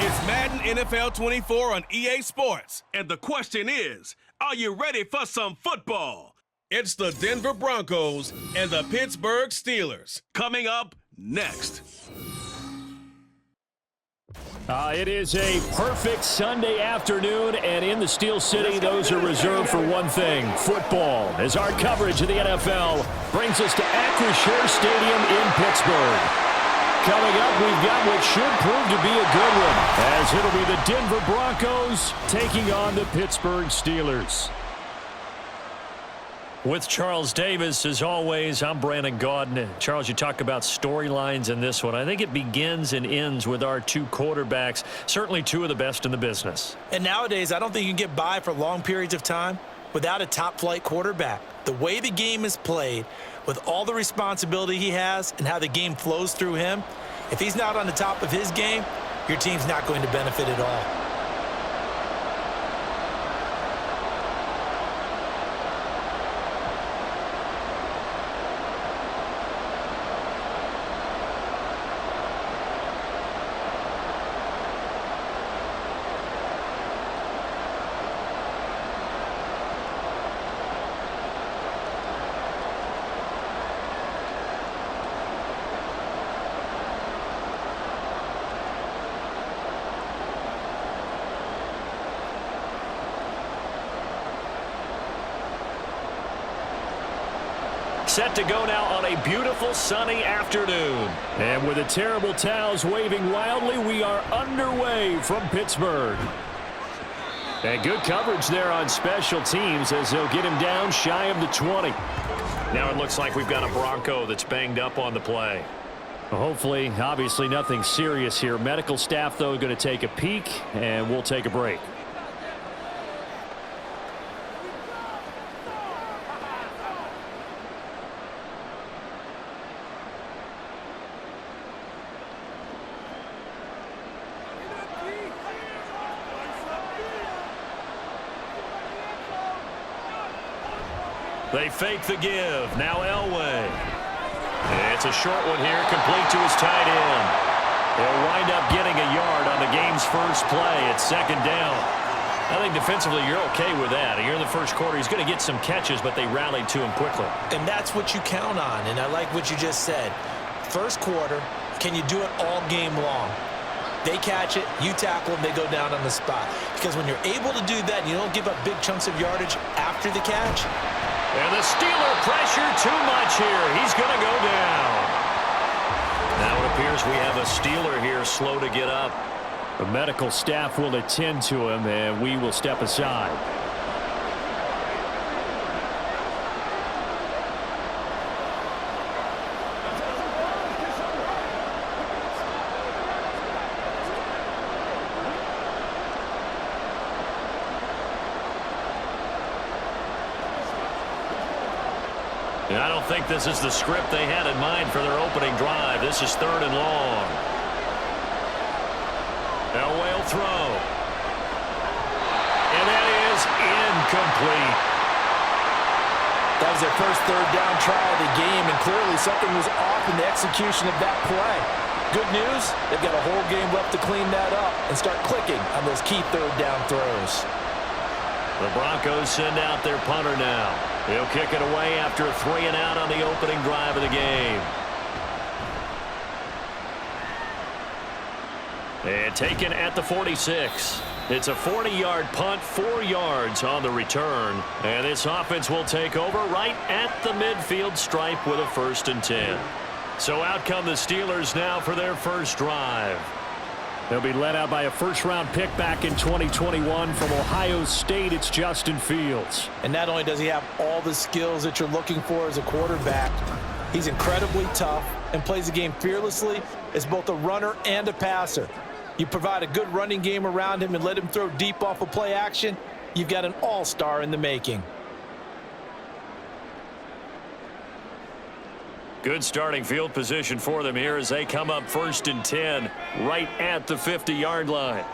It's Madden NFL 24 on EA Sports. And the question is, are you ready for some football? It's the Denver Broncos and the Pittsburgh Steelers. Coming up next. It is a perfect Sunday afternoon, and in the Steel City, those are reserved for one thing, football, as our coverage of the NFL brings us to Acrisure Stadium in Pittsburgh. Coming up, we've got what should prove to be a good one, as it'll be the Denver Broncos taking on the Pittsburgh Steelers. With Charles Davis, as always, I'm Brandon Gaudin. Charles, you talk about storylines in this one. I think it begins and ends with our two quarterbacks, certainly two of the best in the business. And nowadays, I don't think you can get by for long periods of time without a top-flight quarterback. The way the game is played, with all the responsibility he has and how the game flows through him, if he's not on the top of his game, your team's not going to benefit at all. Set to go now on a beautiful sunny afternoon. And with the terrible towels waving wildly, we are underway from Pittsburgh. And good coverage there on special teams as they'll get him down shy of the 20. Now it looks like we've got a Bronco that's banged up on the play. Hopefully, obviously nothing serious here. Medical staff, though, going to take a peek, and we'll take a break. They fake the give. Now Elway. It's a short one here, complete to his tight end. He'll wind up getting a yard on the game's first play at second down. I think defensively you're okay with that. Here in the first quarter, he's going to get some catches, but they rallied to him quickly. And that's what you count on, and I like what you just said. First quarter, can you do it all game long? They catch it, you tackle them, they go down on the spot. Because when you're able to do that, you don't give up big chunks of yardage after the catch. And the Steeler pressure too much here. He's going to go down. Now it appears we have a Steeler here slow to get up. The medical staff will attend to him, and we will step aside. I don't think this is the script they had in mind for their opening drive. This is third and long. Elway will throw. And that is incomplete. That was their first third down try of the game, and clearly something was off in the execution of that play. Good news, they've got a whole game left to clean that up and start clicking on those key third down throws. The Broncos send out their punter now. He'll kick it away after a 3-and-out on the opening drive of the game. And taken at the 46. It's a 40-yard punt, 4 yards on the return. And this offense will take over right at the midfield stripe with a 1st and 10. So out come the Steelers now for their first drive. They'll be led out by a first-round pick back in 2021 from Ohio State. It's Justin Fields. And not only does he have all the skills that you're looking for as a quarterback, he's incredibly tough and plays the game fearlessly as both a runner and a passer. You provide a good running game around him and let him throw deep off of play action, you've got an all-star in the making. Good starting field position for them here as they come up 1st and 10 right at the 50-yard line.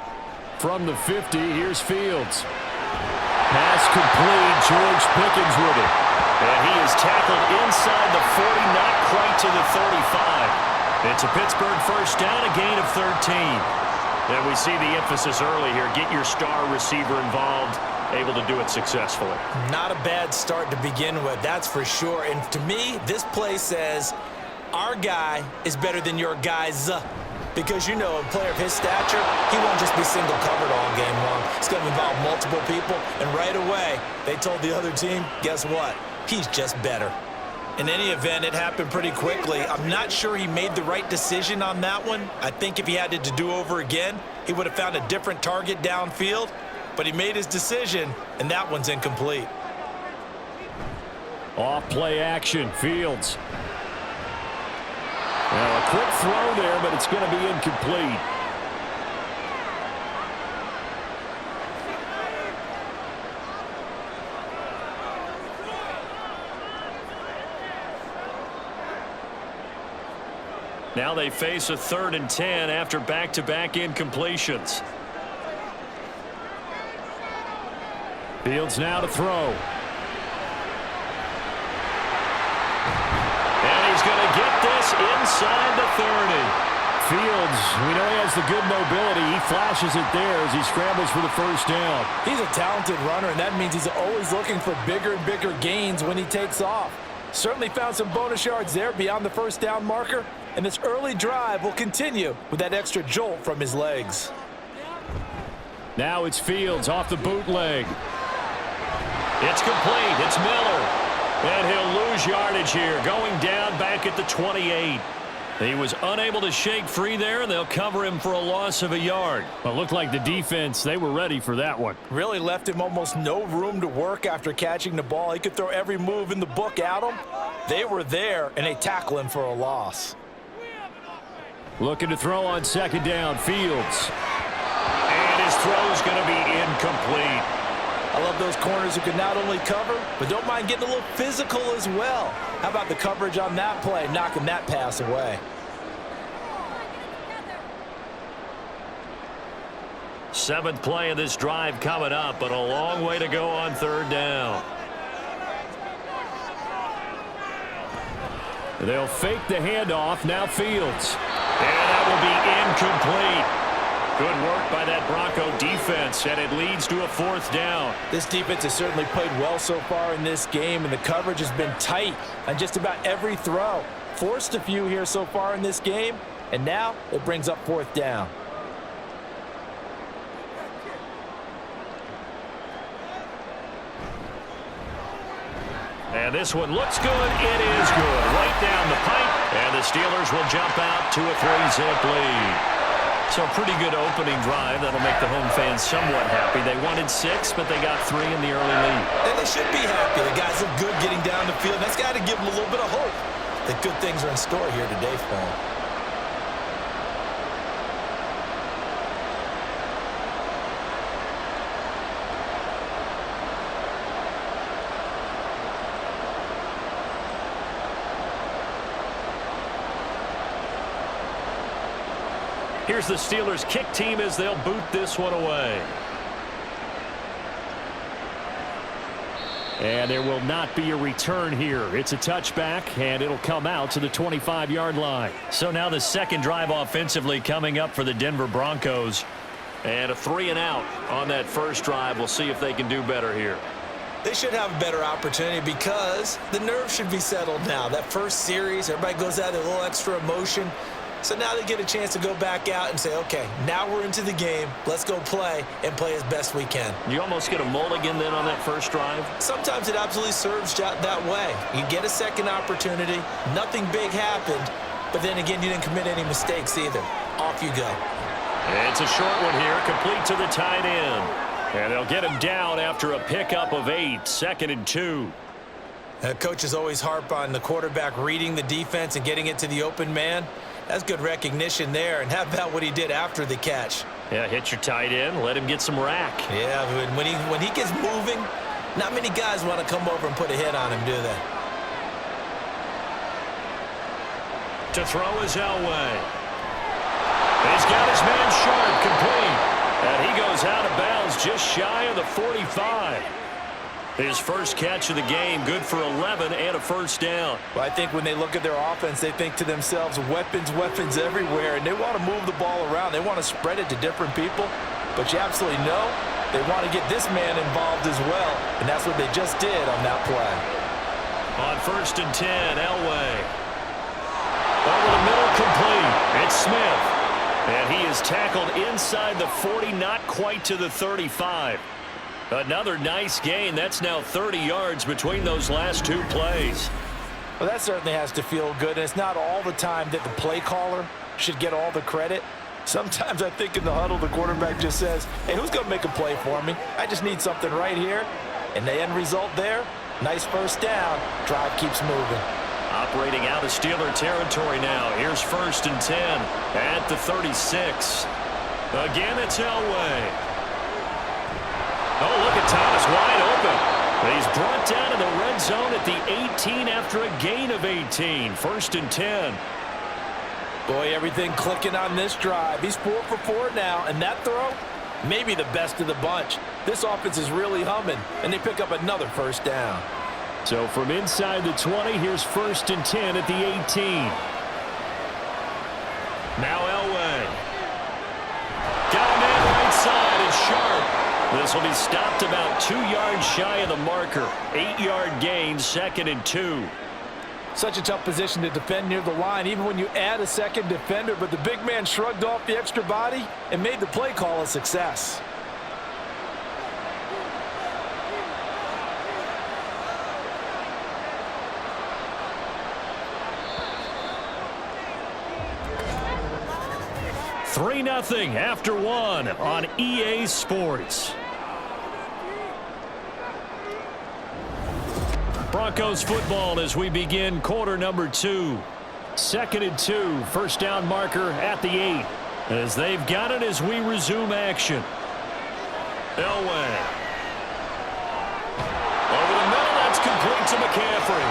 From the 50, here's Fields. Pass complete. George Pickens with it. And he is tackled inside the 40, not quite to the 35. It's a Pittsburgh first down, a gain of 13. And we see the emphasis early here. Get your star receiver involved, able to do it successfully. Not a bad start to begin with, that's for sure. And to me, this play says our guy is better than your guys. Because, you know, a player of his stature, he won't just be single covered all game long. It's going to involve multiple people. And right away, they told the other team, guess what? He's just better. In any event, it happened pretty quickly. I'm not sure he made the right decision on that one. I think if he had to do over again, he would have found a different target downfield. But he made his decision, and that one's incomplete. Off play action, Fields. Well, a quick throw there, but it's going to be incomplete. Now they face a 3rd and 10 after back-to-back incompletions. Fields now to throw. And he's going to get this inside the 30. Fields, we know he has the good mobility. He flashes it there as he scrambles for the first down. He's a talented runner, and that means he's always looking for bigger and bigger gains when he takes off. Certainly found some bonus yards there beyond the first down marker, and this early drive will continue with that extra jolt from his legs. Now it's Fields off the bootleg. It's complete. It's Miller. And he'll lose yardage here, going down back at the 28. He was unable to shake free there, and they'll cover him for a loss of a yard. Well, it looked like the defense, they were ready for that one. Really left him almost no room to work after catching the ball. He could throw every move in the book at him. They were there, and they tackle him for a loss. Looking to throw on 2nd down, Fields. And his throw's going to be incomplete. I love those corners who can not only cover, but don't mind getting a little physical as well. How about the coverage on that play, knocking that pass away? Seventh play of this drive coming up, but a long way to go on 3rd down. They'll fake the handoff, now Fields. And that will be incomplete. Good work by that Bronco defense, and it leads to a 4th down. This defense has certainly played well so far in this game, and the coverage has been tight on just about every throw. Forced a few here so far in this game, and now it brings up 4th down. And this one looks good. It is good. Right down the pipe, and the Steelers will jump out to a 3-zip lead. So a pretty good opening drive. That'll make the home fans somewhat happy. They wanted 6, but they got 3 in the early lead. And they should be happy. The guys look good getting down the field. That's got to give them a little bit of hope that good things are in store here today for them. Here's the Steelers kick team as they'll boot this one away. And there will not be a return here. It's a touchback, and it'll come out to the 25-yard line. So now the second drive offensively coming up for the Denver Broncos. And a 3-and-out on that first drive. We'll see if they can do better here. They should have a better opportunity because the nerves should be settled now. That first series, everybody goes out with a little extra emotion. So now they get a chance to go back out and say, okay, now we're into the game. Let's go play and play as best we can. You almost get a mulligan then on that first drive? Sometimes it absolutely serves that way. You get a second opportunity. Nothing big happened. But then again, you didn't commit any mistakes either. Off you go. It's a short one here, complete to the tight end. And they'll get him down after a pickup of 8, 2nd and 2. Coaches always harp on the quarterback reading the defense and getting it to the open man. That's good recognition there. And how about what he did after the catch? Yeah, hit your tight end, let him get some rack. Yeah, when he gets moving, not many guys want to come over and put a hit on him, do they? To throw is Elway. He's got his man sharp, complete. And he goes out of bounds just shy of the 45. His first catch of the game, good for 11 and a first down. Well, I think when they look at their offense, they think to themselves, weapons, weapons everywhere, and they want to move the ball around. They want to spread it to different people, but you absolutely know they want to get this man involved as well, and that's what they just did on that play. On 1st and 10, Elway. Over the middle, complete. It's Smith. And he is tackled inside the 40, not quite to the 35. Another nice gain. That's now 30 yards between those last two plays. Well, that certainly has to feel good, and it's not all the time that the play caller should get all the credit. Sometimes I think in the huddle, the quarterback just says, hey, who's going to make a play for me? I just need something right here. And the end result there, nice first down. Drive keeps moving. Operating out of Steeler territory now. Here's 1st and 10 at the 36. Again, it's Elway. Oh, look at Thomas wide open. He's brought down in the red zone at the 18 after a gain of 18. 1st and 10. Boy, everything clicking on this drive. He's 4 for 4 now, and that throw, maybe the best of the bunch. This offense is really humming, and they pick up another first down. So from inside the 20, here's 1st and 10 at the 18. Now Elway. Got a man right side and sharp. This will be stopped about 2 yards shy of the marker. 8-yard gain, 2nd and 2. Such a tough position to defend near the line, even when you add a second defender, but the big man shrugged off the extra body and made the play call a success. Three 3-0 after one on EA Sports. Broncos football as we begin quarter number 2. 2nd and 2, first down marker at the 8. As they've got it as we resume action. Elway. Over the middle, that's complete to McCaffrey.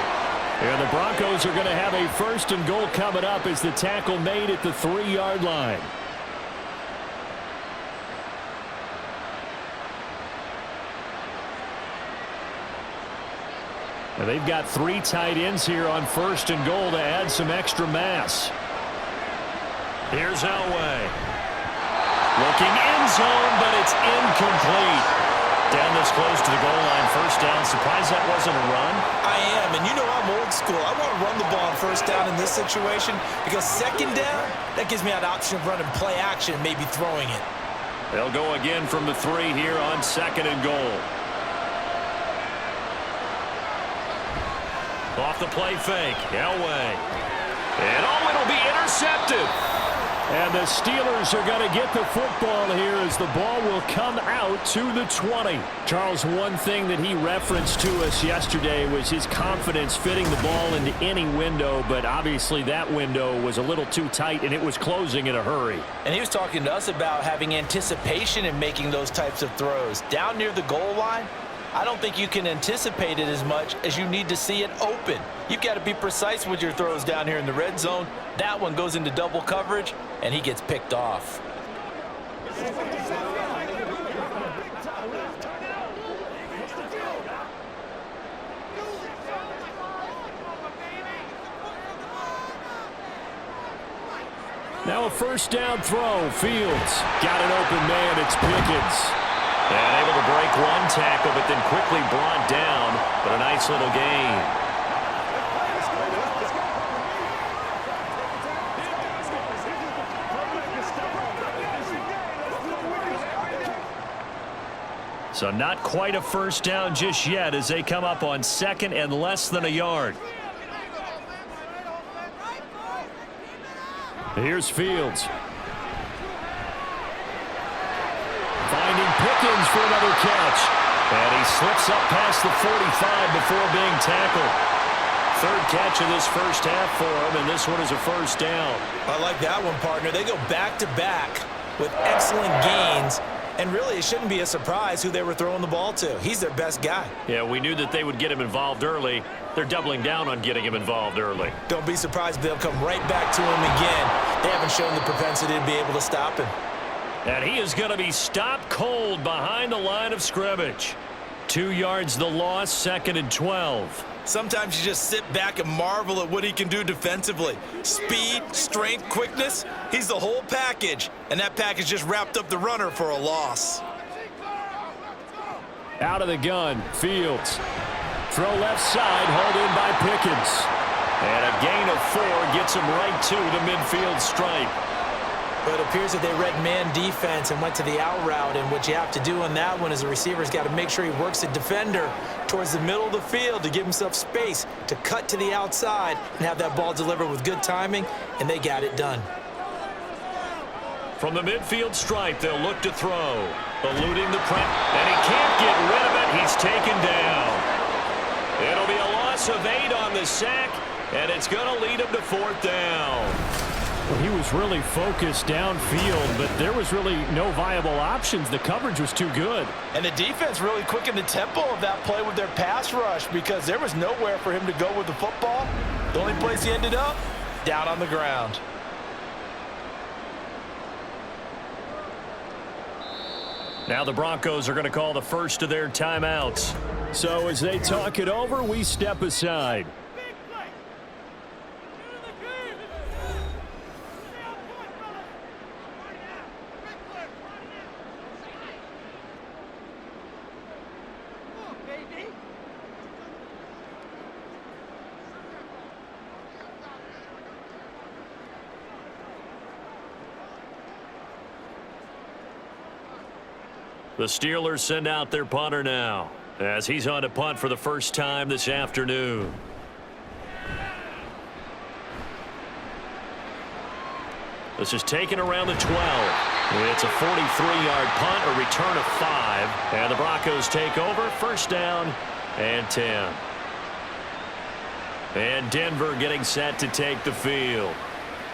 And the Broncos are going to have a 1st and goal coming up as the tackle made at the 3-yard line. Now they've got 3 tight ends here on 1st and goal to add some extra mass. Here's Elway. Looking end zone, but it's incomplete. Down this close to the goal line, 1st down. Surprised that wasn't a run? I am, and you know I'm old school. I want to run the ball on 1st down in this situation because 2nd down, that gives me an option of running play action and maybe throwing it. They'll go again from the 3 here on 2nd and goal. Off the play fake, Elway. And oh, it'll be intercepted. And the Steelers are going to get the football here as the ball will come out to the 20. Charles, one thing that he referenced to us yesterday was his confidence fitting the ball into any window, but obviously that window was a little too tight and it was closing in a hurry. And he was talking to us about having anticipation in making those types of throws. Down near the goal line, I don't think you can anticipate it as much as you need to see it open. You've got to be precise with your throws down here in the red zone. That one goes into double coverage, and he gets picked off. Now a 1st down throw. Fields got an open man. It's Pickens. And able to break one tackle, but then quickly brought down. But a nice little gain. So not quite a 1st down just yet as they come up on 2nd and less than a yard. Here's Fields. Finding Pickens for another catch. And he slips up past the 45 before being tackled. 3rd catch of this 1st half for him, and this one is a 1st down. I like that one, partner. They go back-to-back with excellent gains, and really it shouldn't be a surprise who they were throwing the ball to. He's their best guy. Yeah, we knew that they would get him involved early. They're doubling down on getting him involved early. Don't be surprised if they'll come right back to him again. They haven't shown the propensity to be able to stop him. And he is going to be stopped cold behind the line of scrimmage. 2 yards the loss, 2nd and 12. Sometimes you just sit back and marvel at what he can do defensively. Speed, strength, quickness, he's the whole package. And that package just wrapped up the runner for a loss. Out of the gun, Fields. Throw left side, hauled in by Pickens. And a gain of 4 gets him right to the midfield stripe. But it appears that they read man defense and went to the out route, and what you have to do on that one is the receiver's got to make sure he works the defender towards the middle of the field to give himself space to cut to the outside and have that ball delivered with good timing, and they got it done. From the midfield stripe, they'll look to throw. Eluding the press, and he can't get rid of it. He's taken down. It'll be a loss of 8 on the sack, and it's going to lead him to 4th down. Well, he was really focused downfield, but there was really no viable options. The coverage was too good. And the defense really quickened the tempo of that play with their pass rush because there was nowhere for him to go with the football. The only place he ended up, down on the ground. Now the Broncos are going to call the first of their timeouts. So as they talk it over, we step aside. The Steelers send out their punter now as he's on to punt for the first time this afternoon. This is taken around the 12. It's a 43-yard punt, a return of 5. And the Broncos take over, first down and 10. And Denver getting set to take the field.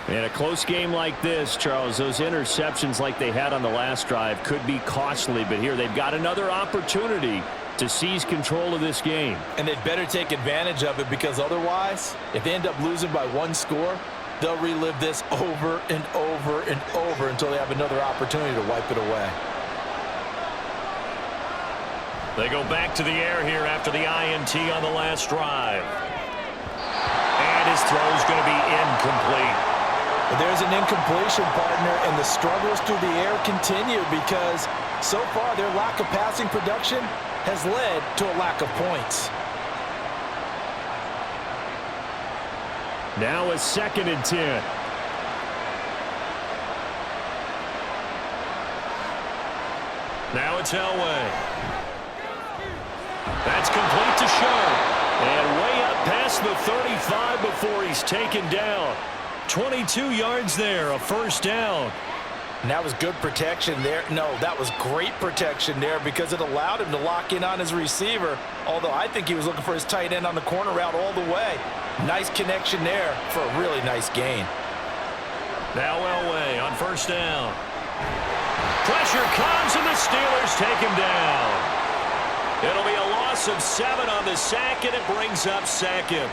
In a close game like this, Charles, those interceptions like they had on the last drive could be costly, but here they've got another opportunity to seize control of this game. And they'd better take advantage of it because otherwise, if they end up losing by 1 score, they'll relive this over and over and over until they have another opportunity to wipe it away. They go back to the air here after the INT on the last drive. And his throw's going to be incomplete. But there's an incompletion, partner, and the struggles through the air continue because so far their lack of passing production has led to a lack of points. Now a 2nd and 10. Now it's Elway. That's complete to Sharp. And way up past the 35 before he's taken down. 22 yards there, a first down. And that was good protection there. No, that was great protection there because it allowed him to lock in on his receiver, although I think he was looking for his tight end on the corner route all the way. Nice connection there for a really nice gain. Now Elway on first down. Pressure comes and the Steelers take him down. It'll be a loss of 7 on the sack, and it brings up 2nd.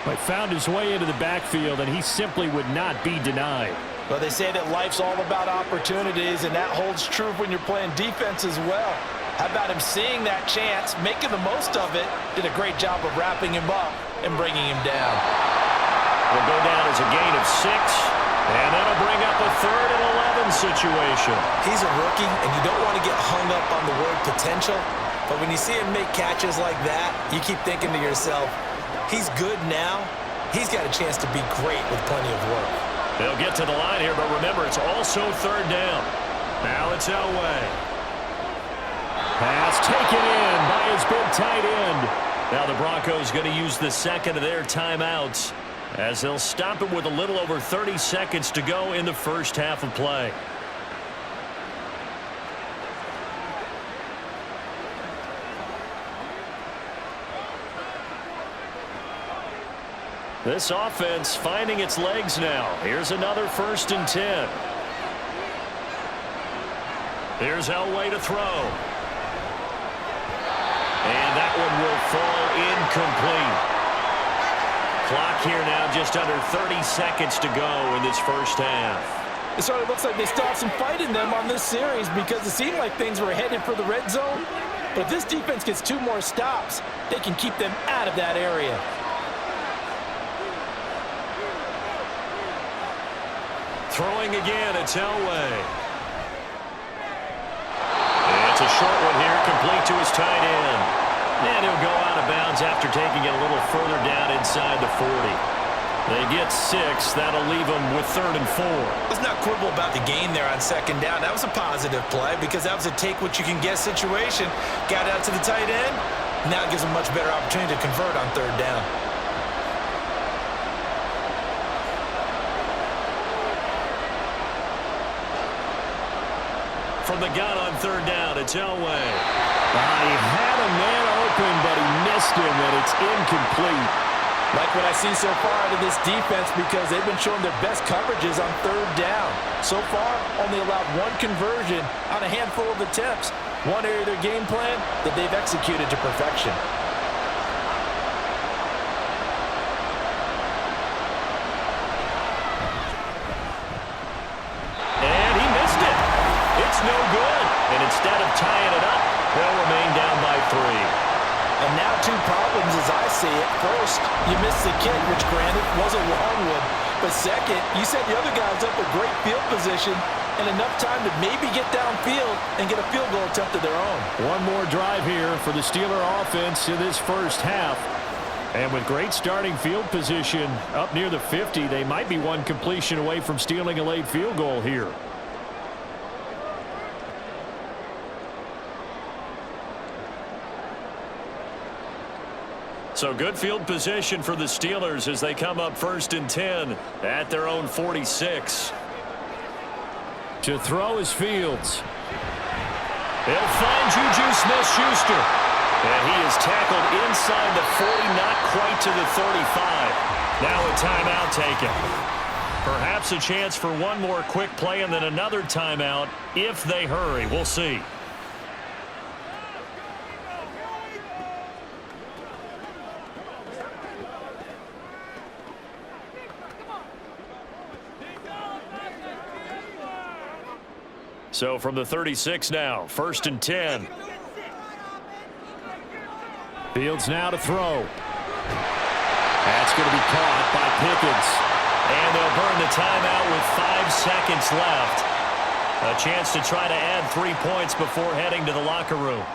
But found his way into the backfield, and he simply would not be denied. Well, they say that life's all about opportunities, and that holds true when you're playing defense as well. How about him seeing that chance, making the most of it, did a great job of wrapping him up and bringing him down. Will go down as a gain of 6, and that'll bring up a 3rd and 11 situation. He's a rookie, and you don't want to get hung up on the word potential, but when you see him make catches like that, you keep thinking to yourself, he's good now. He's got a chance to be great with plenty of work. They'll get to the line here, but remember, it's also 3rd down. Now it's Elway. Pass taken in by his big tight end. Now the Broncos going to use the 2nd of their timeouts as they'll stop it with a little over 30 seconds to go in the first half of play. This offense finding its legs now. Here's another 1st and 10. Here's Elway to throw. And that one will fall incomplete. Clock here now just under 30 seconds to go in this first half. It sort of looks like they still have some fight in them on this series because it seemed like things were headed for the red zone. But if this defense gets 2 more stops, they can keep them out of that area. Throwing again, it's Elway. It's a short one here, complete to his tight end. And he'll go out of bounds after taking it a little further down inside the 40. They get 6. That'll leave them with 3rd and 4. Let's not quibble about the gain there on 2nd down. That was a positive play because that was a take-what-you-can-get situation. Got out to the tight end. Now it gives them much better opportunity to convert on 3rd down. From the gun on 3rd down, it's Elway. He had a man open, but he missed him, and it's incomplete. Like what I see so far out of this defense because they've been showing their best coverages on 3rd down. So far, only allowed 1 conversion on a handful of attempts. One area of their game plan that they've executed to perfection. And he missed it. It's no good. And instead of tying it up, they'll remain down by 3. And now 2 problems as I see it. First, you missed the kick, which granted was a long one. But second, you set the other guys up a great field position and enough time to maybe get downfield and get a field goal attempt of their own. One more drive here for the Steeler offense in this first half. And with great starting field position up near the 50, they might be 1 completion away from stealing a late field goal here. So good field position for the Steelers as they come up 1st and 10 at their own 46. To throw is Fields. They'll find Juju Smith-Schuster. And he is tackled inside the 40, not quite to the 35. Now a timeout taken. Perhaps a chance for one more quick play and then another timeout if they hurry. We'll see. So from the 36 now, 1st and 10. Fields now to throw. That's going to be caught by Pickens. And they'll burn the timeout with 5 seconds left. A chance to try to add 3 points before heading to the locker room.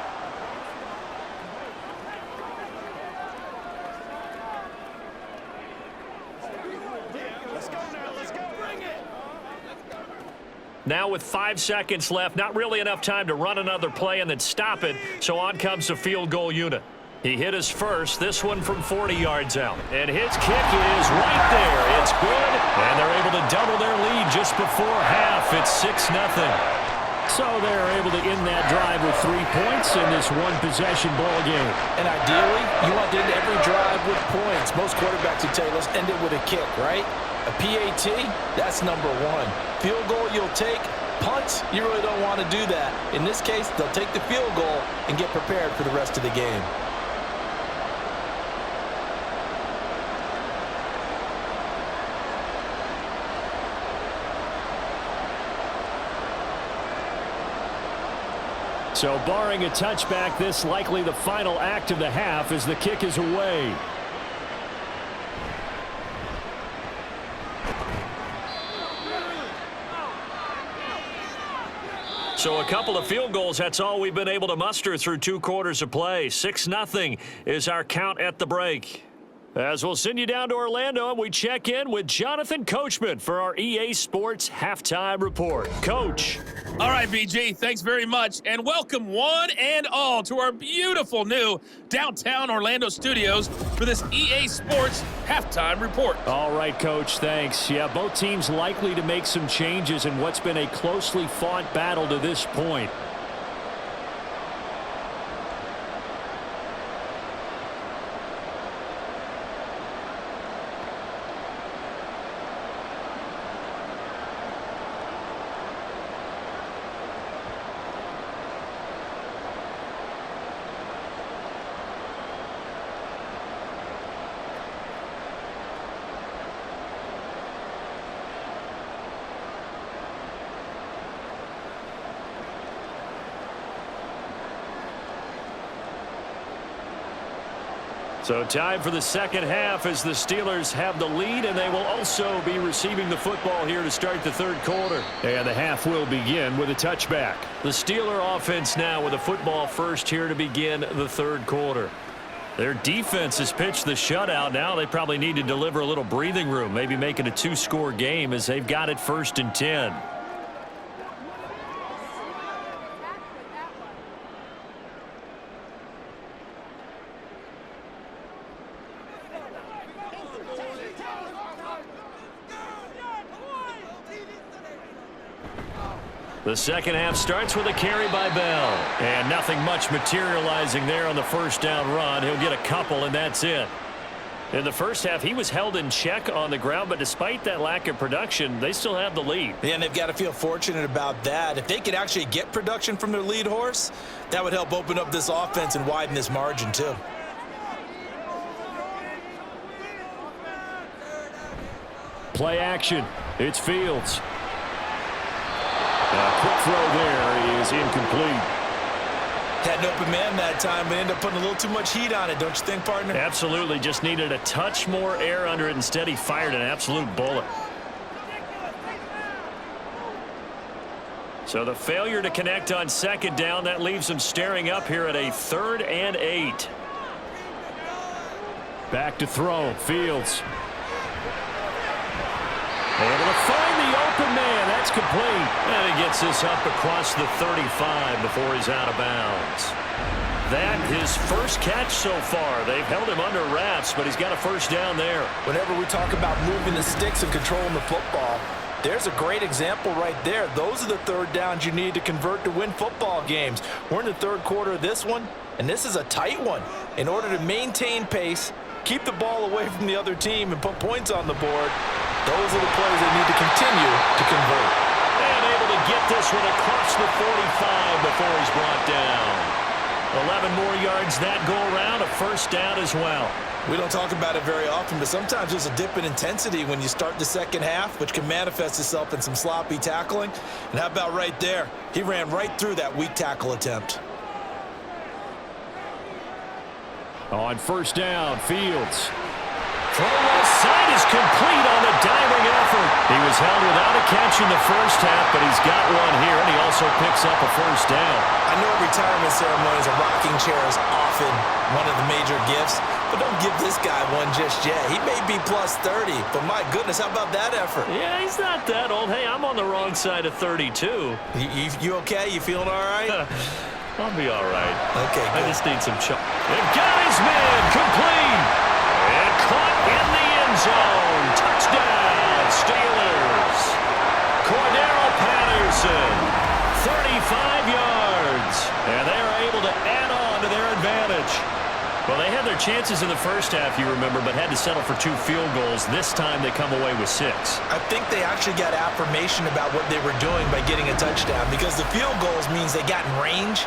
Now with 5 seconds left, not really enough time to run another play and then stop it, so on comes the field goal unit. He hit his first, this one from 40 yards out. And his kick is right there. It's good, and they're able to double their lead just before half. It's 6-0. So they're able to end that drive with 3 points in this one-possession ball game. And ideally, you want to end every drive with points. Most quarterbacks would tell you, let's end it with a kick, right? A PAT, that's number 1. Field goal you'll take. Punts, you really don't want to do that. In this case, they'll take the field goal and get prepared for the rest of the game. So barring a touchback, this likely the final act of the half as the kick is away. So a couple of field goals, that's all we've been able to muster through 2 quarters of play. 6-0 is our count at the break. As we'll send you down to Orlando, and we check in with Jonathan Coachman for our EA Sports Halftime Report. Coach. All right, BG, thanks very much, and welcome one and all to our beautiful new downtown Orlando studios for this EA Sports Halftime Report. All right, Coach, thanks. Yeah, both teams likely to make some changes in what's been a closely fought battle to this point. So time for the second half as the Steelers have the lead, and they will also be receiving the football here to start the third quarter. And the half will begin with a touchback. The Steeler offense now with a football first here to begin the third quarter. Their defense has pitched the shutout. Now they probably need to deliver a little breathing room, maybe make it a two-score game as they've got it 1st and 10. The second half starts with a carry by Bell. And nothing much materializing there on the first down run. He'll get a couple, and that's it. In the first half, he was held in check on the ground, but despite that lack of production, they still have the lead. Yeah, and they've got to feel fortunate about that. If they could actually get production from their lead horse, that would help open up this offense and widen this margin, too. Play action. It's Fields. A quick throw there is incomplete. Had an open man that time, but ended up putting a little too much heat on it, don't you think, partner? Absolutely. Just needed a touch more air under it. Instead, he fired an absolute bullet. So the failure to connect on second down, that leaves him staring up here at a 3rd and 8. Back to throw. Fields. Able to find the open man. That's complete. And he gets this up across the 35 before he's out of bounds. That his first catch so far. They've held him under wraps, but he's got a first down there. Whenever we talk about moving the sticks and controlling the football, there's a great example right there. Those are the third downs you need to convert to win football games. We're in the third quarter of this one, and this is a tight one. In order to maintain pace, keep the ball away from the other team, and put points on the board, those are the plays they need to continue to convert. And able to get this one across the 45 before he's brought down. 11 more yards that go around, a first down as well. We don't talk about it very often, but sometimes there's a dip in intensity when you start the second half, which can manifest itself in some sloppy tackling. And how about right there? He ran right through that weak tackle attempt. On first down, Fields. Throw left side is complete on the diving effort. He was held without a catch in the first half, but he's got one here, and he also picks up a first down. I know retirement ceremonies, a rocking chair is often one of the major gifts, but don't give this guy one just yet. He may be plus 30, but my goodness, how about that effort? Yeah, he's not that old. Hey, I'm on the wrong side of 32. You okay? You feeling all right? I'll be all right. Okay, good. I just need some chuck. They've got his man complete. And caught in the end zone. Touchdown, Steelers. Cordero Patterson, 35 yards. And they are able to add on to their advantage. Well, they had their chances in the first half, you remember, but had to settle for 2 field goals. This time they come away with 6. I think they actually got affirmation about what they were doing by getting a touchdown, because the field goals means they got in range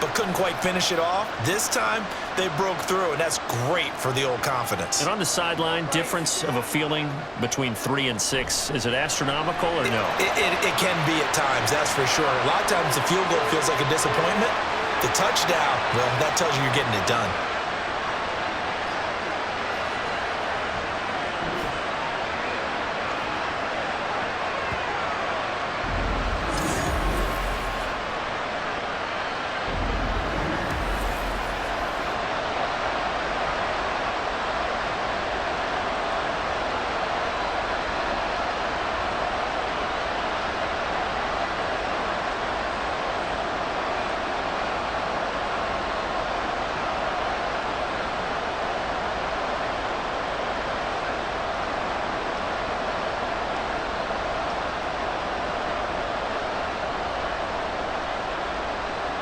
but couldn't quite finish it off. This time they broke through, and that's great for the old confidence. And on the sideline, difference of a feeling between 3 and 6, is it astronomical or no? It can be at times, that's for sure. A lot of times the field goal feels like a disappointment. The touchdown, well, that tells you you're getting it done.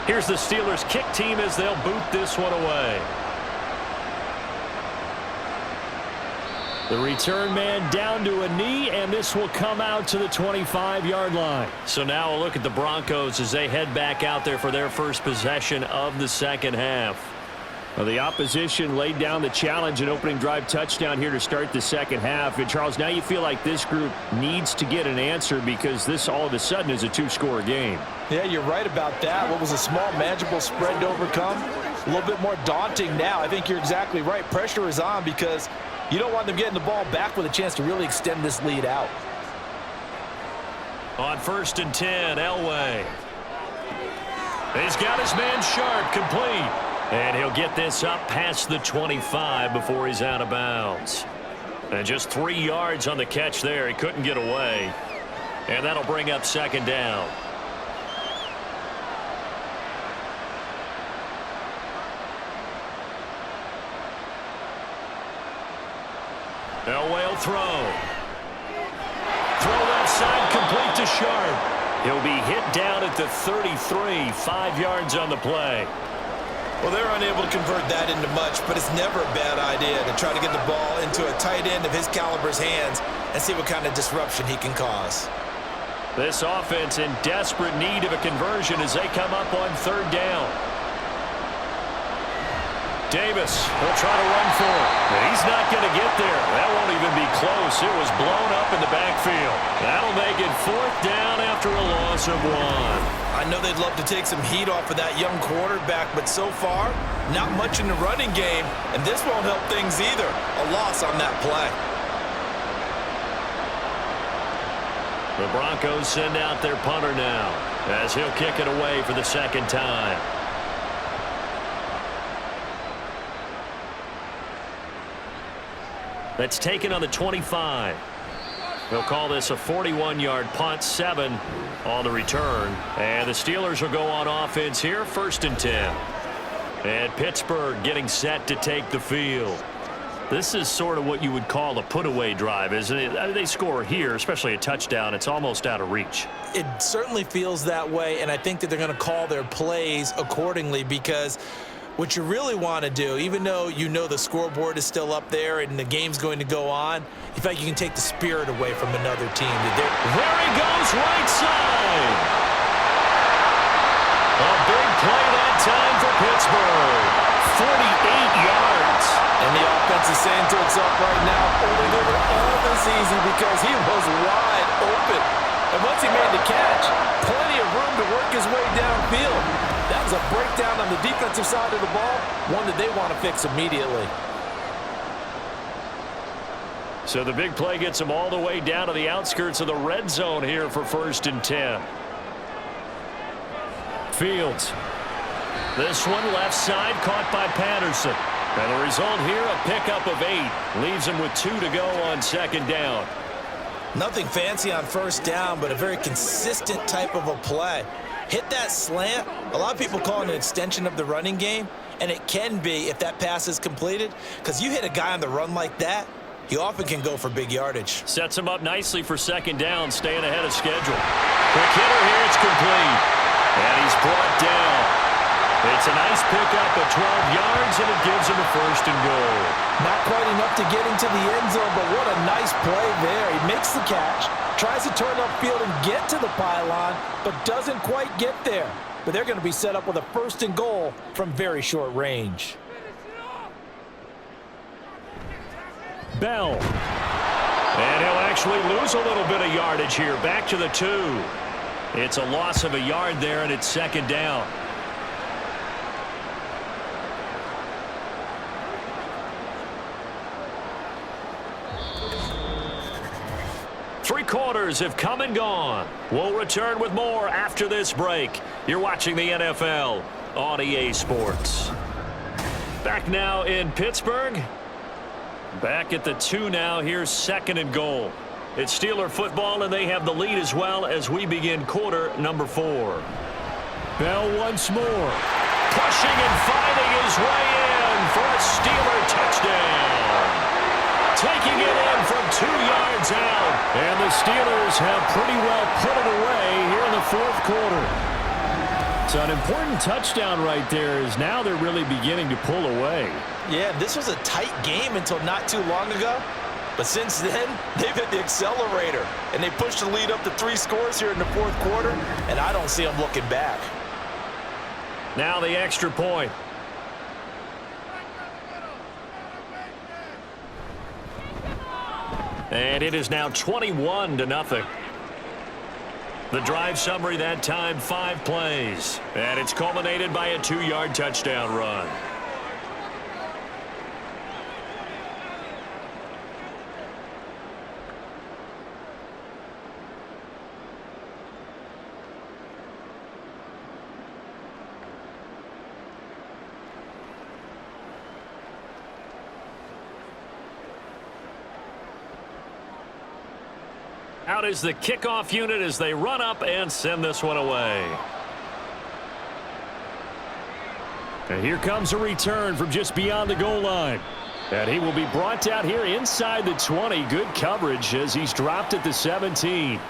Here's the Steelers kick team as they'll boot this one away. The return man down to a knee, and this will come out to the 25-yard line. So now a look at the Broncos as they head back out there for their first possession of the second half. Well, the opposition laid down the challenge and opening drive touchdown here to start the second half. And, Charles, now you feel like this group needs to get an answer because this all of a sudden is a 2-score game. Yeah, you're right about that. What was a small, manageable spread to overcome a little bit more daunting now. I think you're exactly right. Pressure is on because you don't want them getting the ball back with a chance to really extend this lead out. On 1st and 10, Elway. He's got his man Sharp complete. And he'll get this up past the 25 before he's out of bounds. And just 3 yards on the catch there. He couldn't get away. And that'll bring up 2nd down. Elway will throw. Throw left side, complete to Sharp. He'll be hit down at the 33, 5 yards on the play. Well, they're unable to convert that into much, but it's never a bad idea to try to get the ball into a tight end of his caliber's hands and see what kind of disruption he can cause. This offense in desperate need of a conversion as they come up on 3rd down. Davis will try to run for it. He's not going to get there. That won't even be close. It was blown up in the backfield. That'll make it 4th down after a loss of 1. I know they'd love to take some heat off of that young quarterback, but so far, not much in the running game, and this won't help things either. A loss on that play. The Broncos send out their punter now as he'll kick it away for the 2nd time. That's taken on the 25. They'll call this a 41-yard punt, 7 on the return. And the Steelers will go on offense here, 1st and 10. And Pittsburgh getting set to take the field. This is sort of what you would call a put-away drive, isn't it? I mean, they score here, especially a touchdown. It's almost out of reach. It certainly feels that way, and I think that they're going to call their plays accordingly because what you really want to do, even though you know the scoreboard is still up there and the game's going to go on, in fact, you can take the spirit away from another team. There he goes, right side. A big play that time for Pittsburgh. 48 yards. And the offense is saying to itself right now, only they were all this easy because he was wide open. And once he made the catch, plenty of room to work his way downfield. That was a breakdown on the defensive side of the ball, one that they want to fix immediately. So the big play gets him all the way down to the outskirts of the red zone here for 1st and 10. Fields. This one left side caught by Patterson. And the result here, a pickup of 8. Leaves him with 2 to go on 2nd down. Nothing fancy on 1st down, but a very consistent type of a play. Hit that slant. A lot of people call it an extension of the running game, and it can be if that pass is completed, because you hit a guy on the run like that, he often can go for big yardage. Sets him up nicely for 2nd down, staying ahead of schedule. Quick hitter here, it's complete. And he's brought down. It's a nice pickup of 12 yards, and it gives him a 1st and goal. Not quite enough to get into the end zone, but what a nice play there. He makes the catch, tries to turn upfield and get to the pylon, but doesn't quite get there. But they're going to be set up with a 1st and goal from very short range. Bell. And he'll actually lose a little bit of yardage here. Back to the 2. It's a loss of a yard there, and it's 2nd down. Three quarters have come and gone. We'll return with more after this break. You're watching the NFL on EA Sports. Back now in Pittsburgh. Back at the 2 now. Here's 2nd and goal. It's Steeler football, and they have the lead as well as we begin quarter number 4. Bell once more. Pushing and fighting his way in for a Steeler touchdown. Taking it in from 2 yards out. And the Steelers have pretty well put it away here in the 4th quarter. So an important touchdown right there is now they're really beginning to pull away. Yeah, this was a tight game until not too long ago. But since then, they've hit the accelerator. And they pushed the lead up to 3 scores here in the 4th quarter. And I don't see them looking back. Now the extra point. And it is now 21-0. The drive summary that time, 5 plays. And it's culminated by a 2-yard touchdown run. Out is the kickoff unit as they run up and send this one away. And here comes a return from just beyond the goal line. And he will be brought down here inside the 20. Good coverage as he's dropped at the 17.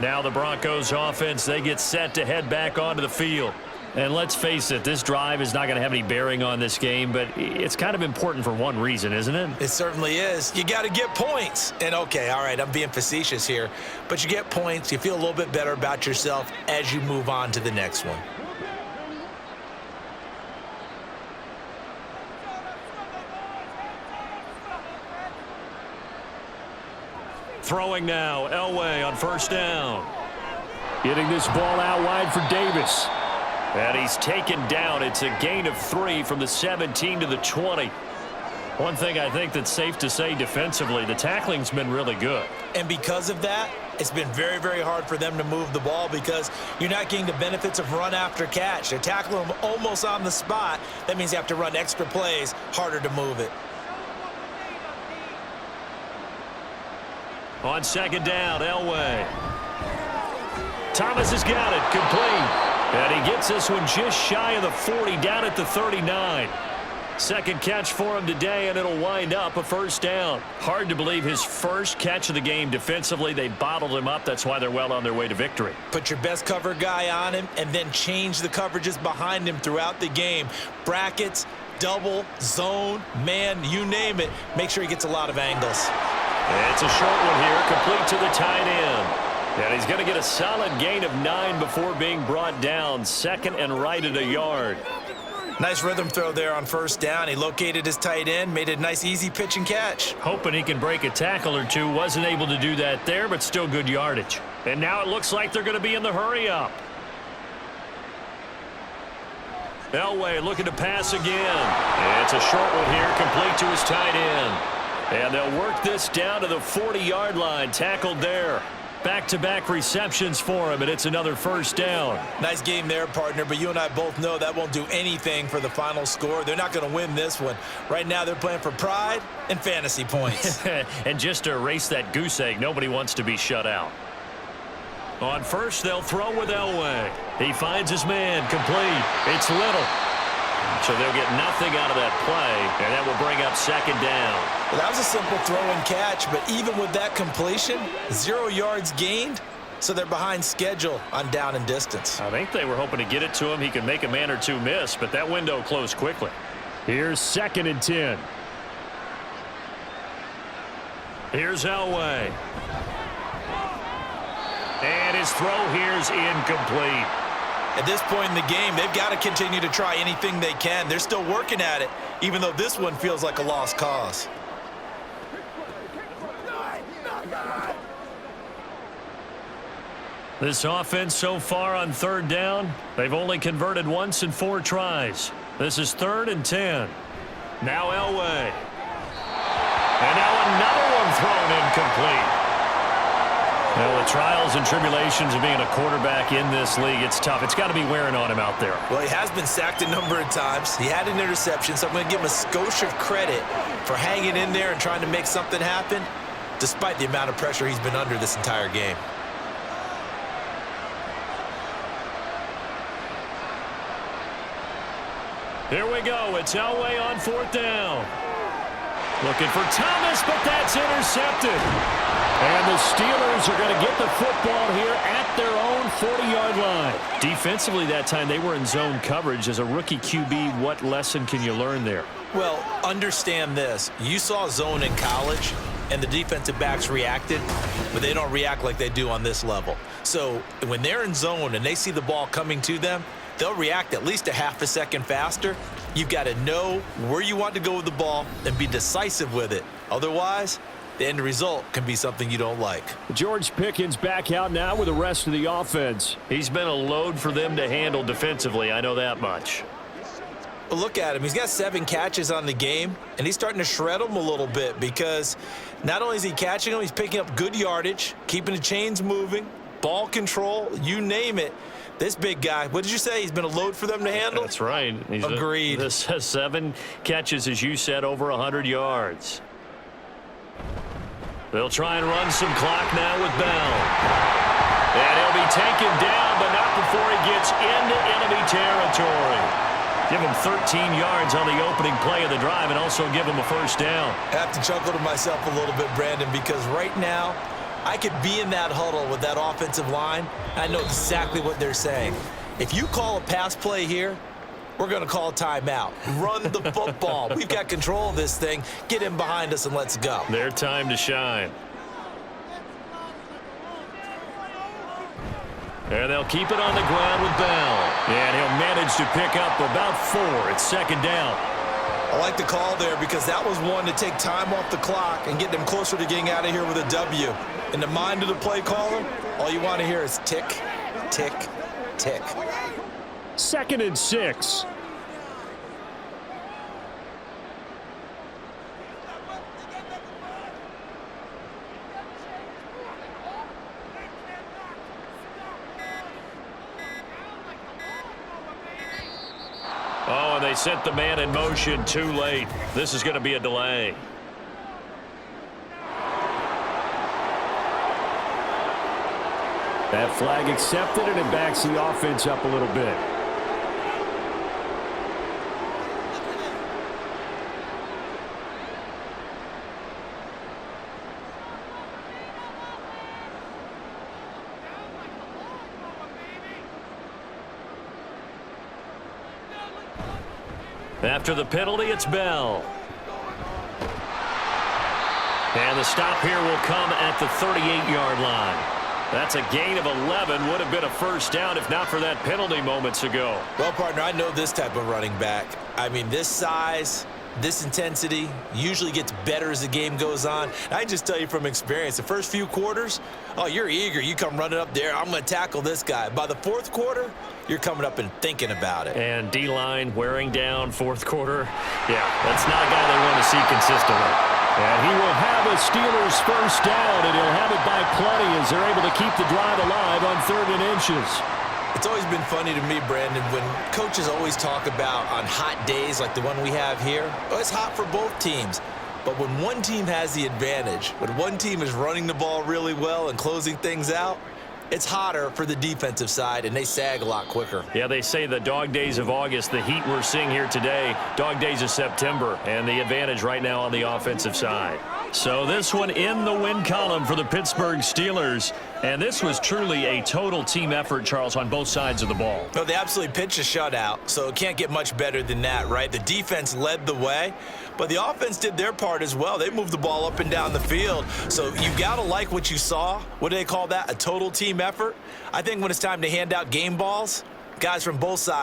Now the Broncos offense, they get set to head back onto the field. And let's face it, this drive is not going to have any bearing on this game, but it's kind of important for one reason, isn't it? It certainly is. You got to get points. And, okay, all right, I'm being facetious here, but you get points. You feel a little bit better about yourself as you move on to the next one. Throwing now, Elway on first down. Getting this ball out wide for Davis. And he's taken down. It's a gain of 3 from the 17 to the 20. One thing I think that's safe to say defensively, the tackling's been really good. And because of that, it's been very, very hard for them to move the ball because you're not getting the benefits of run after catch. They're tackling them almost on the spot. That means you have to run extra plays, harder to move it. On second down, Elway. Thomas has got it, complete. And he gets this one just shy of the 40, down at the 39. Second catch for him today, and it'll wind up a first down. Hard to believe his first catch of the game defensively. They bottled him up. That's why they're well on their way to victory. Put your best cover guy on him and then change the coverages behind him throughout the game. Brackets, double, zone, man, you name it. Make sure he gets a lot of angles. It's a short one here, complete to the tight end. And he's going to get a solid gain of 9 before being brought down. Second and right at a yard. Nice rhythm throw there on first down. He located his tight end, made a nice easy pitch and catch. Hoping he can break a tackle or two. Wasn't able to do that there, but still good yardage. And now it looks like they're going to be in the hurry up. Elway looking to pass again. It's a short one here, complete to his tight end. And they'll work this down to the 40-yard line. Tackled there. Back-to-back receptions for him, and it's another first down. Nice game there, partner, but you and I both know that won't do anything for the final score. They're not going to win this one. Right now they're playing for pride and fantasy points. And just to erase that goose egg, nobody wants to be shut out. On first, they'll throw with Elway. He finds his man, complete. It's Little. So they'll get nothing out of that play, and that will bring up second down. Well, that was a simple throw and catch, but even with that completion, 0 yards gained, so they're behind schedule on down and distance. I think they were hoping to get it to him. He can make a man or two miss, but that window closed quickly. Here's 2nd and 10. Here's Elway. And his throw here's incomplete. At this point in the game, they've got to continue to try anything they can. They're still working at it, even though this one feels like a lost cause. This offense so far on third down, they've only converted once in 4 tries. This is 3rd and 10. Now Elway. And now another one thrown incomplete. Well, the trials and tribulations of being a quarterback in this league, it's tough. It's got to be wearing on him out there. Well, he has been sacked a number of times. He had an interception, so I'm going to give him a skosh of credit for hanging in there and trying to make something happen, despite the amount of pressure he's been under this entire game. Here we go. It's Elway on 4th down. Looking for Thomas, but that's intercepted. And the Steelers are going to get the football here at their own 40-yard line. Defensively that time, they were in zone coverage. As a rookie QB, what lesson can you learn there? Well, understand this. You saw zone in college, and the defensive backs reacted, but they don't react like they do on this level. So when they're in zone and they see the ball coming to them, they'll react at least a half a second faster. You've got to know where you want to go with the ball and be decisive with it. Otherwise, the end result can be something you don't like. George Pickens back out now with the rest of the offense. He's been a load for them to handle defensively, I know that much. But look at him. He's got 7 catches on the game, and he's starting to shred them a little bit because not only is he catching them, he's picking up good yardage, keeping the chains moving, ball control, you name it. This big guy, what did you say? He's been a load for them to handle? That's right. Agreed. This has 7 catches, as you said, over 100 yards. They'll try and run some clock now with Bell. And he'll be taken down, but not before he gets into enemy territory. Give him 13 yards on the opening play of the drive and also give him a first down. I have to chuckle to myself a little bit, Brandon, because right now I could be in that huddle with that offensive line. I know exactly what they're saying. If you call a pass play here, we're going to call a timeout. Run the football. We've got control of this thing. Get in behind us and let's go. Their time to shine. And they'll keep it on the ground with Bell. And he'll manage to pick up about 4. It's second down. I like the call there because that was one to take time off the clock and get them closer to getting out of here with a W. In the mind of the play caller, all you want to hear is tick, tick, tick. 2nd and 6. Oh, and they set the man in motion too late. This is going to be a delay. That flag accepted, and it backs the offense up a little bit. After the penalty, it's Bell. And the stop here will come at the 38-yard line. That's a gain of 11. Would have been a first down if not for that penalty moments ago. Well, partner, I know this type of running back. I mean, this size, this intensity usually gets better as the game goes on. And I just tell you from experience, the first few quarters, oh, you're eager. You come running up there. I'm going to tackle this guy. By the 4th quarter, you're coming up and thinking about it. And D-line wearing down 4th quarter. Yeah, that's not a guy they want to see consistently. And he will have a Steelers first down, and he'll have it by plenty as they're able to keep the drive alive on 3rd and inches. It's always been funny to me, Brandon, when coaches always talk about on hot days like the one we have here, oh, it's hot for both teams. But when one team has the advantage, when one team is running the ball really well and closing things out, it's hotter for the defensive side, and they sag a lot quicker. Yeah, they say the dog days of August, the heat we're seeing here today, dog days of September, and the advantage right now on the offensive side. So this one in the win column for the Pittsburgh Steelers. And this was truly a total team effort, Charles, on both sides of the ball. No, they absolutely pitched a shutout, so it can't get much better than that, right? The defense led the way, but the offense did their part as well. They moved the ball up and down the field. So you got to like what you saw. What do they call that? A total team effort? I think when it's time to hand out game balls, guys from both sides